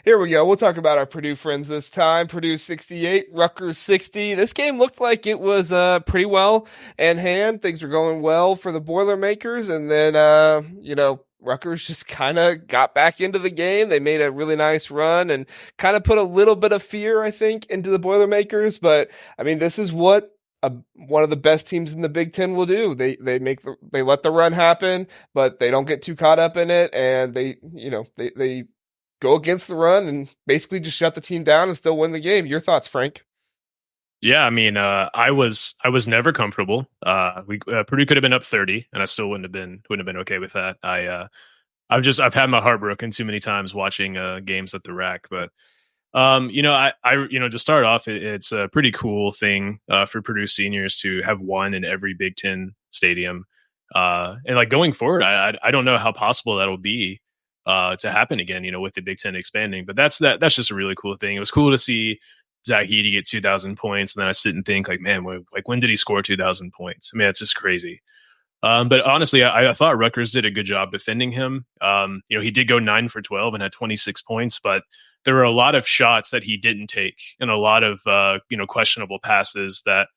Here we go. We'll talk about our Purdue friends this time. Purdue 68, Rutgers 60. This game looked like it was pretty well in hand. Things were going well for the Boilermakers, and then Rutgers just kind of got back into the game. They made a really nice run and kind of put a little bit of fear, I think, into the Boilermakers. But I mean, this is what one of the best teams in the Big Ten will do. They let the run happen, but they don't get too caught up in it, and they go against the run and basically just shut the team down and still win the game. Your thoughts, Frank? Yeah, I mean, I was never comfortable. Purdue could have been up 30, and I still wouldn't have been okay with that. I've had my heart broken too many times watching games at the rack. But to start off, it's a pretty cool thing for Purdue seniors to have won in every Big Ten stadium, and like going forward, I don't know how possible that'll be to happen again. With the Big Ten expanding, but that's just a really cool thing. It was cool to see Zach Edey get 2,000 points, and then I sit and think, like, man, when did he score 2,000 points? I mean, it's just crazy. But honestly, I thought Rutgers did a good job defending him. He did go 9 for 12 and had 26 points, but there were a lot of shots that he didn't take, and a lot of questionable passes that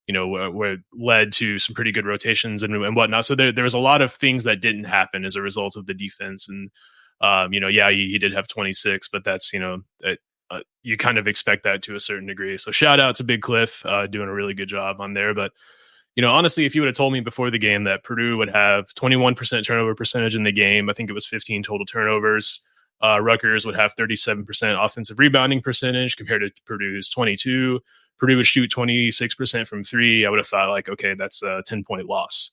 were led to some pretty good rotations and whatnot. So there was a lot of things that didn't happen as a result of the defense. And he did have 26, but that's you kind of expect that to a certain degree. So shout out to Big Cliff doing a really good job on there. But honestly, if you would have told me before the game that Purdue would have 21% turnover percentage in the game, I think it was 15 total turnovers. Rutgers would have 37% offensive rebounding percentage compared to Purdue's 22. Purdue would shoot 26% from three. I would have thought, like, okay, that's a 10-point loss.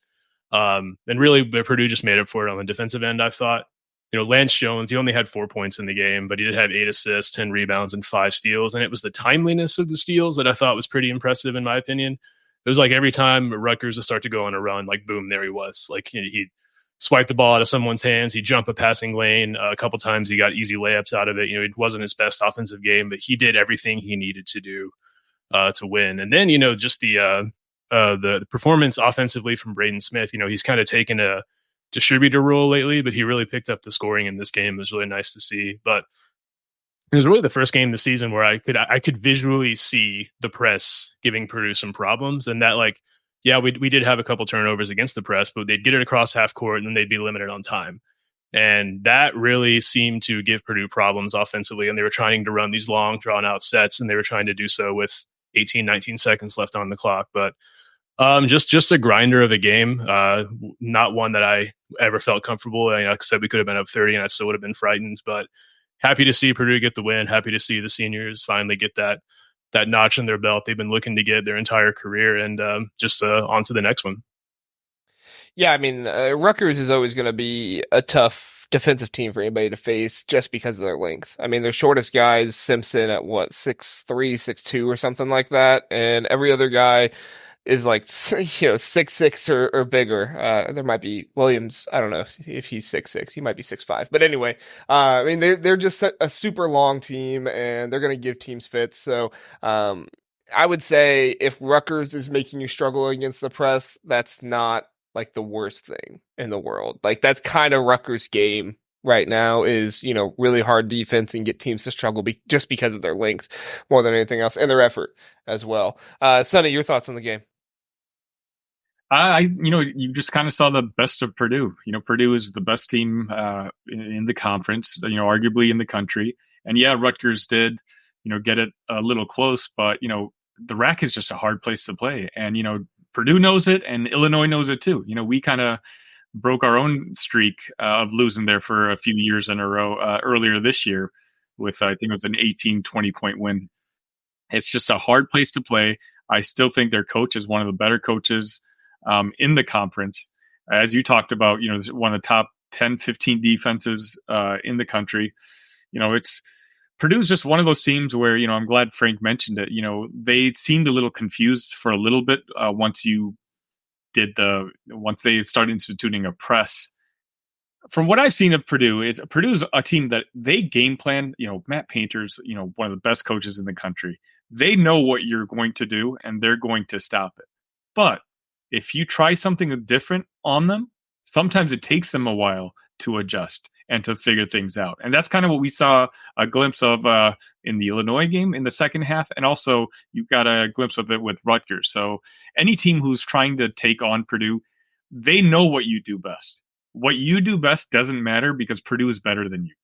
And really, Purdue just made up for it on the defensive end, I thought. Lance Jones, he only had 4 points in the game, but he did have 8 assists, 10 rebounds, and 5 steals. And it was the timeliness of the steals that I thought was pretty impressive, in my opinion. It was like every time Rutgers would start to go on a run, like, boom, there he was. Like, he'd swipe the ball out of someone's hands. He'd jump a passing lane. A couple times he got easy layups out of it. It wasn't his best offensive game, but he did everything he needed to do to win. And then, just the performance offensively from Braden Smith. He's kind of taken a distributor role lately, but he really picked up the scoring in this game. It was really nice to see. But it was really the first game this season where I could visually see the press giving Purdue some problems, and that, like, yeah, we did have a couple turnovers against the press, but they'd get it across half court and then they'd be limited on time. And that really seemed to give Purdue problems offensively. And they were trying to run these long, drawn out sets, and they were trying to do so with 18, 19 seconds left on the clock. But just a grinder of a game, not one that I ever felt comfortable. Like I said, we could have been up 30 and I still would have been frightened, but happy to see Purdue get the win. Happy to see the seniors finally get that notch in their belt they've been looking to get their entire career, and just on to the next one. Yeah, I mean, Rutgers is always going to be a tough defensive team for anybody to face just because of their length. I mean, their shortest guy is Simpson at 6'3", 6'2", or something like that, and every other guy is like 6'6" or bigger. There might be Williams. I don't know if he's 6'6". He might be 6'5". But anyway, I mean, they're just a super long team, and they're going to give teams fits. So I would say if Rutgers is making you struggle against the press, that's not like the worst thing in the world. Like, that's kind of Rutgers' game right now, is really hard defense and get teams to struggle just because of their length more than anything else, and their effort as well. Sonny, your thoughts on the game? You just kind of saw the best of Purdue. Purdue is the best team in the conference, arguably in the country. And yeah, Rutgers did, get it a little close, but, the RAC is just a hard place to play. And, Purdue knows it, and Illinois knows it too. We kind of broke our own streak of losing there for a few years in a row earlier this year with, I think it was an 18, 20-point win. It's just a hard place to play. I still think their coach is one of the better coaches in the conference. As you talked about, one of the top 10, 15 defenses in the country. Purdue's just one of those teams where, I'm glad Frank mentioned it. They seemed a little confused for a little bit once they started instituting a press. From what I've seen of Purdue's a team that they game plan. Matt Painter's, one of the best coaches in the country. They know what you're going to do, and they're going to stop it. But if you try something different on them, sometimes it takes them a while to adjust. and to figure things out. And that's kind of what we saw a glimpse of in the Illinois game in the second half. And also you got a glimpse of it with Rutgers. So any team who's trying to take on Purdue, they know what you do best. What you do best doesn't matter because Purdue is better than you.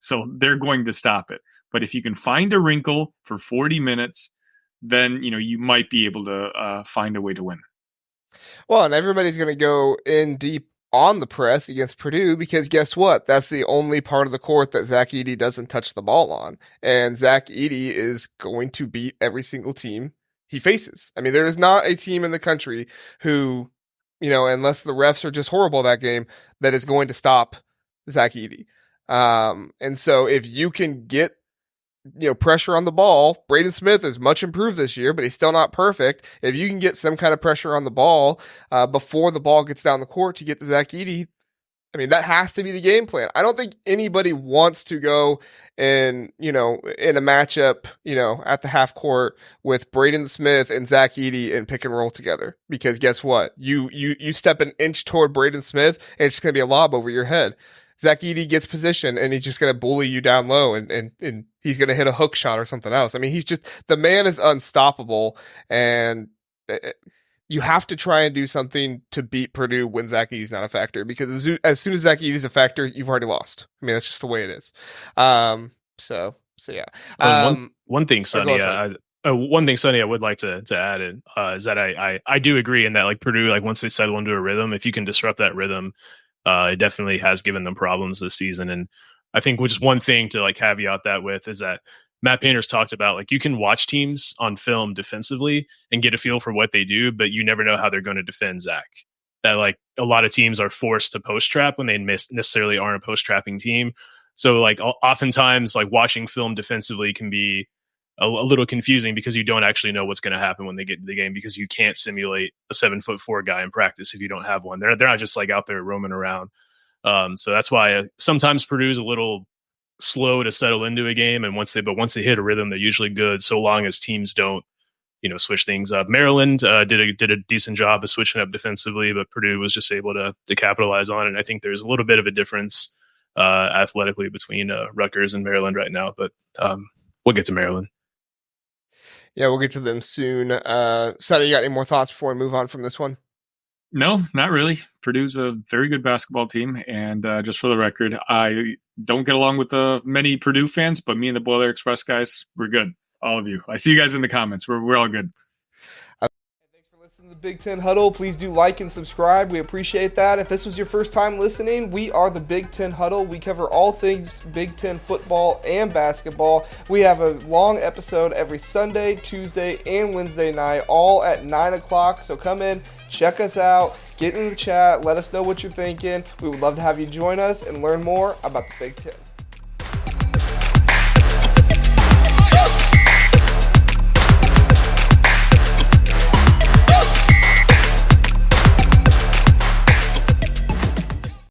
So they're going to stop it. But if you can find a wrinkle for 40 minutes, then you might be able to find a way to win. Well, and everybody's going to go in deep on the press against Purdue because guess what? That's the only part of the court that Zach Edey doesn't touch the ball on. And Zach Edey is going to beat every single team he faces. I mean, there is not a team in the country who, unless the refs are just horrible that game, that is going to stop Zach Edey. And so if you can get pressure on the ball. Braden Smith is much improved this year, but he's still not perfect. If you can get some kind of pressure on the ball before the ball gets down the court to get to Zach Edey, I mean, that has to be the game plan. I don't think anybody wants to go in a matchup, at the half court with Braden Smith and Zach Edey and pick and roll together. Because guess what? You step an inch toward Braden Smith and it's going to be a lob over your head. Zach Edey gets position and he's just going to bully you down low and he's going to hit a hook shot or something else. I mean, the man is unstoppable and you have to try and do something to beat Purdue when Zach Edey's not a factor because as soon as Zach Edey's a factor, you've already lost. I mean, that's just the way it is. So yeah. One thing, Sonny, one thing, Sonny, I would like to add is that I do agree in that like Purdue, like once they settle into a rhythm, if you can disrupt that rhythm, it definitely has given them problems this season. And I think just one thing to like caveat that with is that Matt Painter's talked about like you can watch teams on film defensively and get a feel for what they do, but you never know how they're going to defend Zach. That like a lot of teams are forced to post trap when they necessarily aren't a post trapping team. So like oftentimes like watching film defensively can be a little confusing because you don't actually know what's going to happen when they get into the game because you can't simulate a 7'4" guy in practice if you don't have one. They're not just like out there roaming around. So that's why sometimes Purdue's a little slow to settle into a game, and once they hit a rhythm, they're usually good. So long as teams don't, switch things up. Maryland did a decent job of switching up defensively, but Purdue was just able to capitalize on it. And I think there's a little bit of a difference athletically between Rutgers and Maryland right now, but we'll get to Maryland. Yeah, we'll get to them soon. Sonny, you got any more thoughts before we move on from this one? No, not really. Purdue's a very good basketball team. And just for the record, I don't get along with many Purdue fans, but me and the Boiler Express guys, we're good. All of you. I see you guys in the comments. We're all good. Thanks for listening to the Big Ten Huddle. Please do like and subscribe. We appreciate that. If this was your first time listening, we are the Big Ten Huddle. We cover all things Big Ten football and basketball. We have a long episode every Sunday, Tuesday, and Wednesday night, all at 9 o'clock. So come in, check us out, get in the chat, let us know what you're thinking. We would love to have you join us and learn more about the Big Ten.